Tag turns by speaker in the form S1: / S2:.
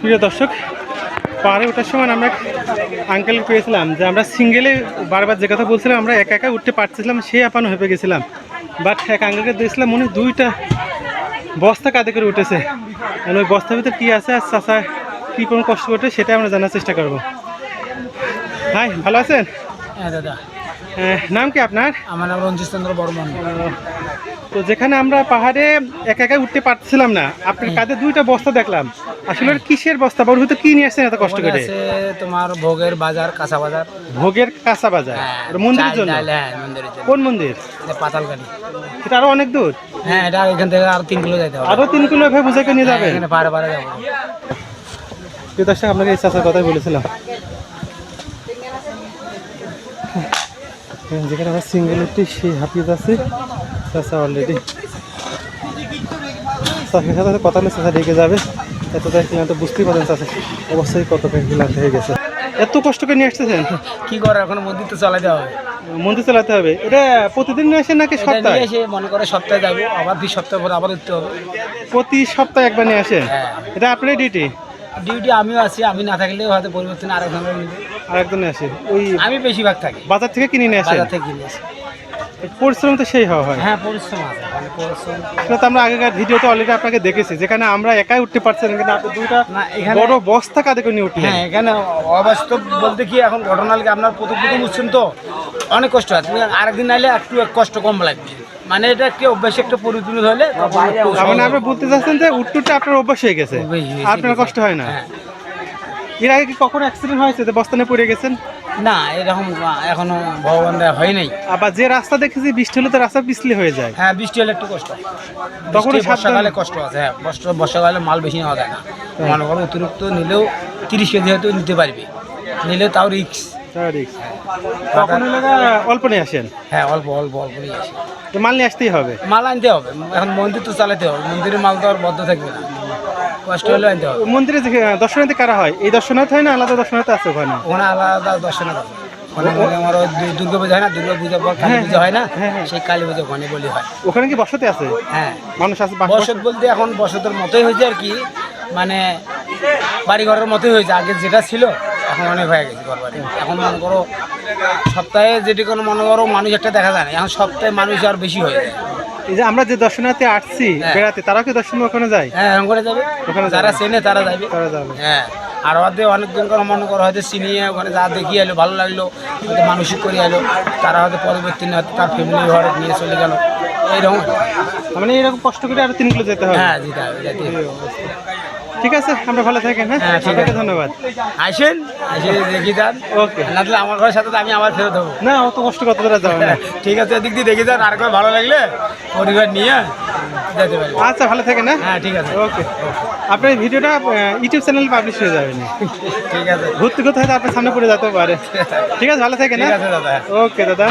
S1: প্রিয় দর্শক, পাহাড়ে ওঠার সময় আমরা আঙ্কেল পেয়েছিলাম যে আমরা সিঙ্গেলে বারবার যে কথা বলছিলাম আমরা একা একা উঠতে পারছিলাম, সেই আপানো হয়ে গেছিলাম। বাট এক আঙ্কেলকে দিয়েছিলাম মনে দুইটা বস্তা কাঁধে করে উঠেছে। আর ওই বস্তার ভিতরে কী আছে আর চাষা কী কোনো কষ্ট করতে সেটা আমরা জানার চেষ্টা করবো। হাই, ভালো আছেন?
S2: হ্যাঁ দাদা।
S1: নাম কি আপনার?
S2: আমার নাম রঞ্জিত চন্দ্র বর্মন।
S1: তো যেখানে আমরা পাহাড়ে একা একা উঠতে পারছিলাম না, আপনার কাঁধে দুইটা বস্তা দেখলাম, আসলে কিসের বস্তা? বড় হয়তো কি নিয়ে আসছেন এত কষ্ট করে?
S2: তোমার ভোগের বাজার, কাঁচা বাজার।
S1: ভোগের কাঁচা বাজার মন্দিরের জন্য? কোন মন্দির?
S2: পাতালগাড়ি।
S1: এটা আরো অনেক দূর?
S2: হ্যাঁ, এটা এখান থেকে আরো 3 কিলো যাইতে হবে।
S1: আরো 3 কিলো ভাবে বুঝে নিয়ে যাবেন?
S2: এখানে পাহাড়ে পাহাড়ে যাবো।
S1: প্রিয় দর্শক, আপনাকে এই চাচার কথাই বলেছিলাম, যেখানে আমার সিঙ্গেল উঠতে সেই হাফিজ আছে চাচা অলরেডি। চাষের সাথে কথা হলে চাষা ঢেকে যাবে, এতটাই ক্লান্ত বুঝতেই পারেন চাষা অবশ্যই কতটা ক্লান্ত হয়ে গেছে। এত কষ্ট করে নিয়ে আসতেছেন?
S2: কি করার, এখন মন্দির তো চালাতে হবে।
S1: মন্দির চালাতে হবে? এটা প্রতিদিন নিয়ে আসেন নাকি সপ্তাহে?
S2: এসে মনে করে সপ্তাহে যাবো, আবার 2 সপ্তাহ পরে আবার উঠতে হবে।
S1: প্রতি সপ্তাহে একবার নিয়ে আসেন?
S2: হ্যাঁ।
S1: এটা আপনার ডিউটি?
S2: ডিউটি আমিও আছি, আমি না থাকলেও হয়তো পরিবর্তন আরেকজন নিবে।
S1: আরেকজনে আসে? ওই
S2: আমি বেশিরভাগ থাকি
S1: বাজার থেকে কিনে নিয়ে আসেন?
S2: বাজার থেকে কিনে আসি।
S1: পরিশ্রম তো সেই হওয়া হয়।
S2: হ্যাঁ, পরিশ্রম আছে, মানে পরিশ্রম।
S1: সেটা তো আমরা আগেকার ভিডিওতে অলরেডি আপনাকে দেখেছি, যেখানে আমরা একাই উঠতে পারছেন কিন্তু আপনি দুইটা বড় বস্তা কাঁধে করে নিয়ে উঠলেন।
S2: হ্যাঁ, এখানে অবাস্তব বলতে কি, এখন ঘটনা লাগে আপনার প্রথম উঠছেন তো অনেক কষ্ট হয়, তুমি আরেকদিন আইলে একটু কষ্ট কম লাগবে, মানে এটা কি অভ্যাস একটা পরিপূর্ণ হলে।
S1: মানে আপনি বলতে চাচ্ছেন যে উঠতে আপনার অভ্যাস হয়ে গেছে, আপনার কষ্ট হয় না? এর আগে কি কখনো অ্যাক্সিডেন্ট হয়েছে যে বস্তা নিয়ে পড়ে গেছেন?
S2: না, এরকম এখনো ভগবান দয়া হয় নাই।
S1: আবার যে রাস্তা দেখেছি বৃষ্টি হলে তো রাস্তা পিছলে হয়ে যায়।
S2: হ্যাঁ, বৃষ্টি হলে একটু কষ্ট,
S1: তখন
S2: বর্ষাকালে কষ্ট আছে। হ্যাঁ, বর্ষাকালে মাল বেশি নেওয়া যায় না, মনে করো অতিরিক্ত নিলেও 30 কেজি হয়তো নিতে পারবে, নিলে তাও রিক্স।
S1: তখন অল্প নিয়ে আসেন?
S2: হ্যাঁ, অল্প অল্প অল্প নিয়ে আসি।
S1: মাল নিয়ে আসতেই হবে?
S2: মাল আনতে হবে, এখন মন্দির তো চালাতে হবে, মন্দিরের মাল তো আর বদ্ধ থাকবে না, কষ্ট হলে আনতে হবে।
S1: মন্দিরে দর্শনার্থী কারা হয়? এই দর্শনার্থী হয় না আলাদা দর্শনার্থী আছে ওখানে?
S2: ওখানে আলাদা দর্শনার্থী আছে। আমার দুর্গা পূজা হয় না, দুর্গা পূজার পর কালী পূজা হয় না, সেই কালী পূজা ওখানে বলি হয়।
S1: ওখানে কি বসতি আছে?
S2: হ্যাঁ,
S1: মানুষ আছে?
S2: বসত বলতে এখন বসতের মতোই হয়েছে আর কি, মানে বাড়িঘরের মতোই হয়েছে, আগে যেটা ছিল এখন অনেক হয়ে গেছে ঘর বাড়ি। এখন মনে করো সপ্তাহে যেটি কোনো মনে করো মানুষ একটা দেখা যায় না, এখন সপ্তাহে মানুষ আর বেশি হয়ে যায়।
S1: এই যে আমরা যে দর্শনার্থী আসছি বেড়াতে, তারাও কি দর্শন ওখানে যায়?
S2: হ্যাঁ, ওখানে যাবে, ওখানে যারা চেনে তারা যাবে। হ্যাঁ, আর ওদের অনেকজন করে মনে করো হয়তো চিনিয়ে ওখানে যা দেখিয়ে এলো, ভালো লাগলো, হয়তো মানসিক করে এলো, তারা হয়তো পরবর্তী হয়তো তার ফ্যামিলি ঘরে নিয়ে চলে গেল, এইরকম।
S1: মানে এরকম কষ্ট করে আরো 3 কিলো যেতে হবে?
S2: হ্যাঁ, যেতে হবে, যেতে হবে।
S1: ঠিক আছে, আমরা ভালো থাকেন। হ্যাঁ, ঠিক আছে, ধন্যবাদ।
S2: আসেন, আসে দেখি যান।
S1: ওকে,
S2: না তাহলে আমার ঘরের সাথে আমি আবার ফেরত দেবো
S1: না, অত কষ্ট কত দূরে যাবে না।
S2: ঠিক আছে, এদিক দিয়ে দেখে যান, আর একবার ভালো লাগলে পরিবার নিয়ে যেতে পারি।
S1: আচ্ছা, ভালো থাকেন।
S2: হ্যাঁ, ঠিক আছে।
S1: ওকে, আপনার এই ভিডিওটা ইউটিউব চ্যানেলে পাবলিশ হয়ে যাবে না?
S2: ঠিক আছে,
S1: ঘুরতে ঘুরতে হয়তো আপনার সামনে পড়ে যেতে পারে। ঠিক আছে, ভালো থাকেন।
S2: ঠিক আছে দাদা।
S1: ওকে দাদা।